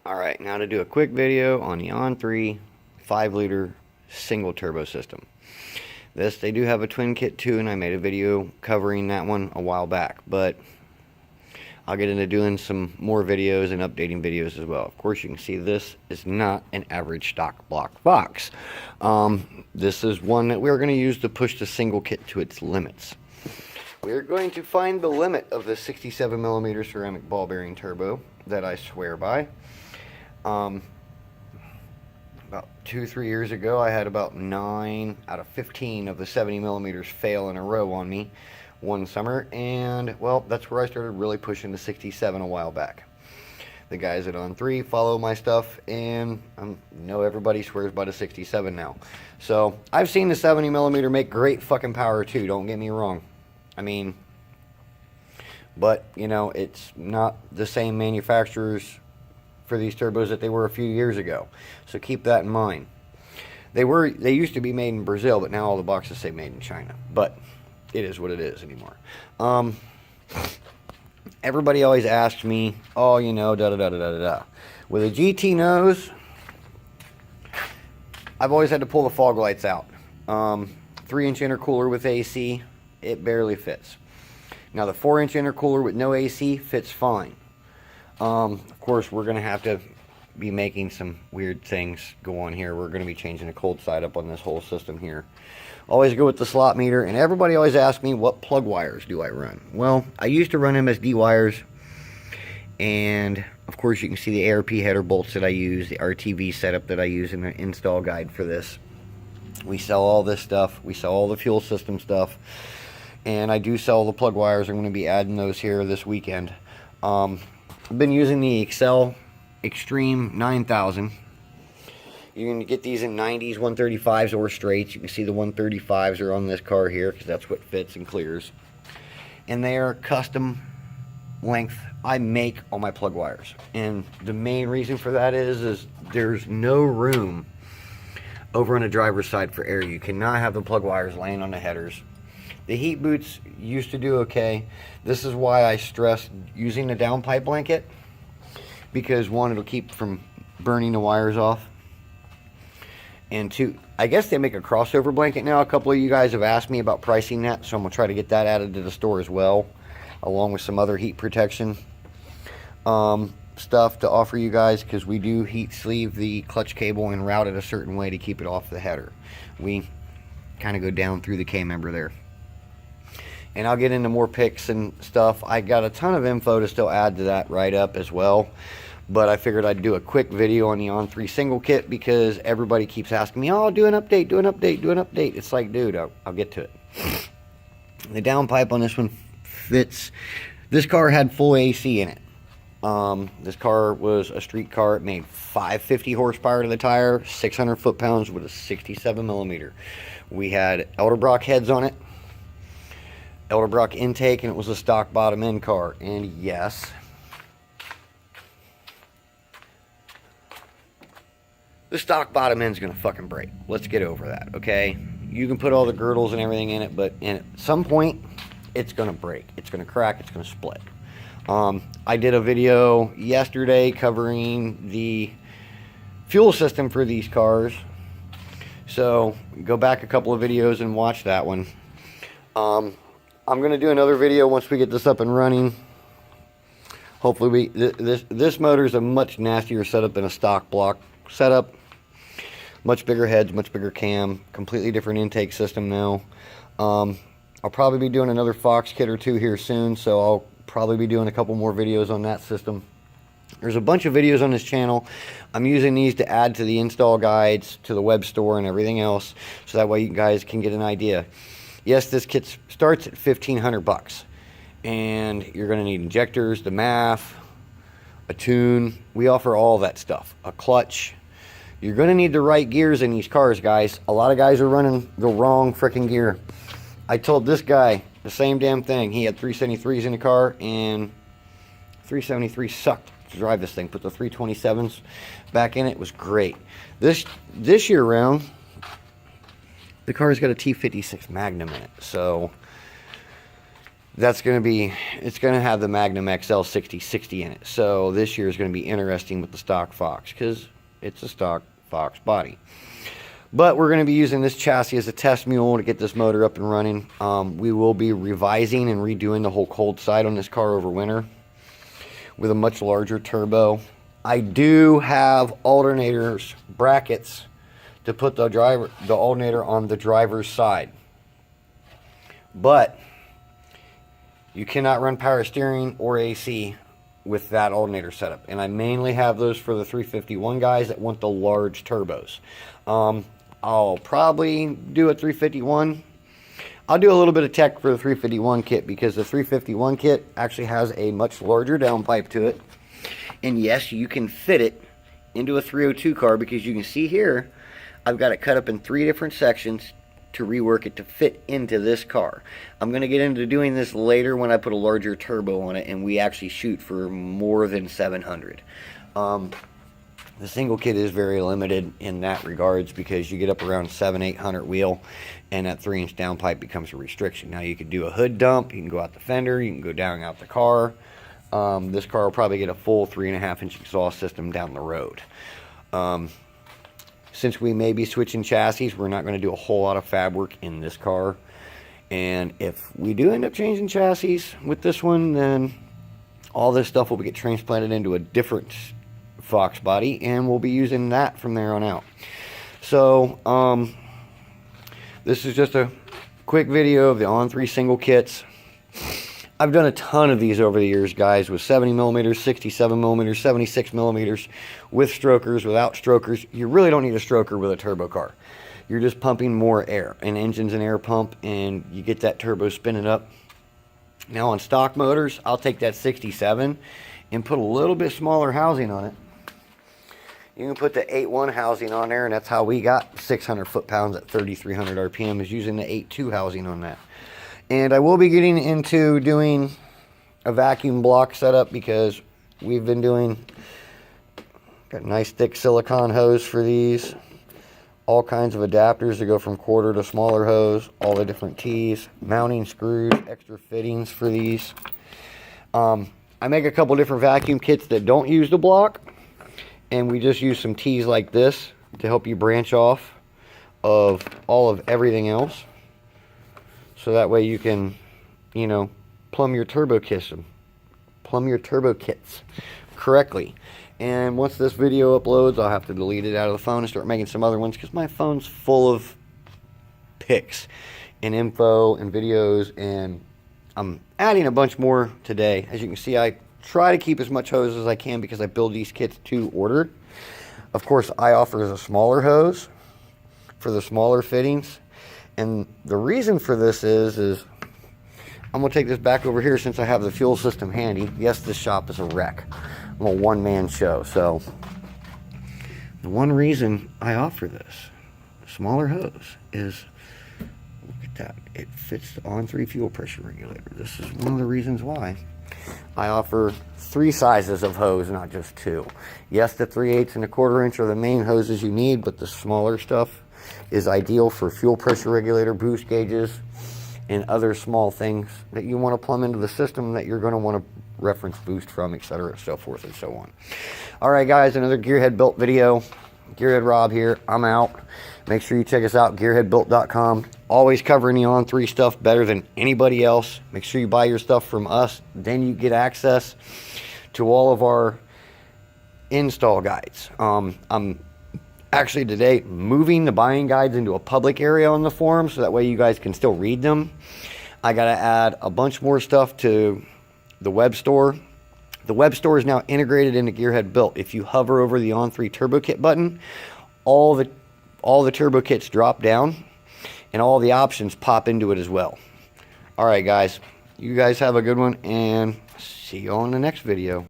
Alright, now to do a quick video on the on3 5-liter single turbo system. They do have a twin kit too, and I made a video covering that one a while back, but I'll get into doing some more videos and updating videos as well. Of course, you can see this is not an average stock block box. This is one that we're going to use to push the single kit to its limits. We're going to find the limit of the 67mm ceramic ball bearing turbo that I swear by. About 2-3 years ago, I had about 9 out of 15 of the 70mm fail in a row on me one summer, and well, that's where I started really pushing the 67 a while back. The guys at on3 follow my stuff, and I know everybody swears by the 67 now. So I've seen the 70mm make great fucking power too, don't get me wrong. I mean, but you know, it's not the same manufacturers for these turbos that they were a few years ago, so keep that in mind. They used to be made in Brazil, but now all the boxes say made in China, but it is what it is anymore. Everybody always asks me, oh, you know, da da da da da da. With a GT nose, I've always had to pull the fog lights out. 3-inch intercooler with AC, it barely fits. Now the 4-inch intercooler with no AC fits fine. Of course, we're going to have to be making some weird things go on here. We're going to be changing the cold side up on this whole system here. Always go with the slot meter, and everybody always asks me, what plug wires do I run? Well, I used to run MSD wires, and of course you can see the ARP header bolts that I use, the RTV setup that I use in the install guide for this. We sell all this stuff. We sell all the fuel system stuff, and I do sell the plug wires. I'm going to be adding those here this weekend. I've been using the Excel Extreme 9000. You can get these in 90s, 135s, or straights. You can see the 135s are on this car here because that's what fits and clears. And they are custom length I make on my plug wires. And the main reason for that is there's no room over on the driver's side for air. You cannot have the plug wires laying on the headers. The heat boots used to do okay. This is why I stress using the downpipe blanket, because one, it'll keep from burning the wires off, and two, I guess they make a crossover blanket now. A couple of you guys have asked me about pricing that, so I'm going to try to get that added to the store as well, along with some other heat protection stuff to offer you guys, because we do heat sleeve the clutch cable and route it a certain way to keep it off the header. We kind of go down through the K-member there. And I'll get into more pics and stuff. I got a ton of info to still add to that write-up as well. But I figured I'd do a quick video on the on3 single kit, because everybody keeps asking me, oh, do an update, do an update, do an update. It's like, dude, I'll get to it. The downpipe on this one fits. This car had full AC in it. This car was a street car. It made 550 horsepower to the tire, 600 foot-pounds with a 67mm. We had Elderbrock heads on it, Elderbrock intake, and it was a stock bottom end car. And yes, the stock bottom end's gonna fucking break. Let's get over that, okay? You can put all the girdles and everything in it, but at some point it's gonna break, it's gonna crack, it's gonna split. I did a video yesterday covering the fuel system for these cars, so go back a couple of videos and watch that one. I'm going to do another video once we get this up and running. Hopefully this motor is a much nastier setup than a stock block setup. Much bigger heads, much bigger cam, completely different intake system now. I'll probably be doing another Fox kit or two here soon, so I'll probably be doing a couple more videos on that system. There's a bunch of videos on this channel. I'm using these to add to the install guides, to the web store and everything else, so that way you guys can get an idea. Yes, this kit starts at $1,500, and you're going to need injectors, the MAF, a tune. We offer all that stuff. A clutch. You're going to need the right gears in these cars, guys. A lot of guys are running the wrong freaking gear. I told this guy the same damn thing. He had 373s in the car, and 373 sucked to drive this thing. Put the 327s back in it. It was great. This year round, the car's got a T56 Magnum in it, so That's going to be, it's going to have the Magnum XL 6060 in it. So this year is going to be interesting with the stock Fox, because it's a stock Fox body. But we're going to be using this chassis as a test mule to get this motor up and running. We will be revising and redoing the whole cold side on this car over winter with a much larger turbo. I do have alternators, brackets, to put the alternator on the driver's side. But you cannot run power steering or AC with that alternator setup. And I mainly have those for the 351 guys that want the large turbos. I'll probably do a 351. I'll do a little bit of tech for the 351 kit, because the 351 kit actually has a much larger downpipe to it. And yes, you can fit it into a 302 car, because you can see here, I've got it cut up in 3 different sections to rework it to fit into this car. I'm going to get into doing this later when I put a larger turbo on it and we actually shoot for more than 700. The single kit is very limited in that regards, because you get up around 700-800 wheel and that 3-inch downpipe becomes a restriction. Now you could do a hood dump, you can go out the fender, you can go down out the car. This car will probably get a full 3.5-inch exhaust system down the road. Since we may be switching chassis, we're not going to do a whole lot of fab work in this car. And if we do end up changing chassis with this one, then all this stuff will get transplanted into a different Fox body, and we'll be using that from there on out. So this is just a quick video of the on3 single kits. I've done a ton of these over the years, guys, with 70 millimeters, 67 millimeters, 76 millimeters, with strokers, without strokers. You really don't need a stroker with a turbo car. You're just pumping more air. An engine's an air pump, and you get that turbo spinning up. Now on stock motors, I'll take that 67 and put a little bit smaller housing on it. You can put the 8.1 housing on there, and that's how we got 600 foot-pounds at 3,300 RPM, is using the 8.2 housing on that. And I will be getting into doing a vacuum block setup, because we've been doing, got a nice thick silicone hose for these, all kinds of adapters to go from quarter to smaller hose, all the different T's, mounting screws, extra fittings for these. I make a couple different vacuum kits that don't use the block, and we just use some T's like this to help you branch off of all of everything else. So that way you can, you know, plumb your turbo kits correctly. And once this video uploads, I'll have to delete it out of the phone and start making some other ones, because my phone's full of pics and info and videos, and I'm adding a bunch more today. As you can see, I try to keep as much hose as I can, because I build these kits to order. Of course, I offer a smaller hose for the smaller fittings. And the reason for this is I'm going to take this back over here, since I have the fuel system handy. Yes, this shop is a wreck. I'm a one-man show. So the one reason I offer this smaller hose is, look at that. It fits the on3 fuel pressure regulator. This is one of the reasons why I offer 3 sizes of hose, not just 2. Yes, the 3/8 and a 1/4 inch are the main hoses you need, but the smaller stuff is ideal for fuel pressure regulator, boost gauges, and other small things that you want to plumb into the system that you're going to want to reference boost from, etc., so forth and so on. All right, guys, another Gearhead Built video. Gearhead Rob here. I'm out. Make sure you check us out, gearheadbuilt.com. Always covering the on3 stuff better than anybody else. Make sure you buy your stuff from us. Then you get access to all of our install guides. I'm actually today moving the buying guides into a public area on the forum, so that way you guys can still read them. I got to add a bunch more stuff to the web store. The web store is now integrated into Gearhead Built. If you hover over the on3 turbo kit button, all the turbo kits drop down, and all the options pop into it as well. All right, guys, you guys have a good one, and see you on the next video.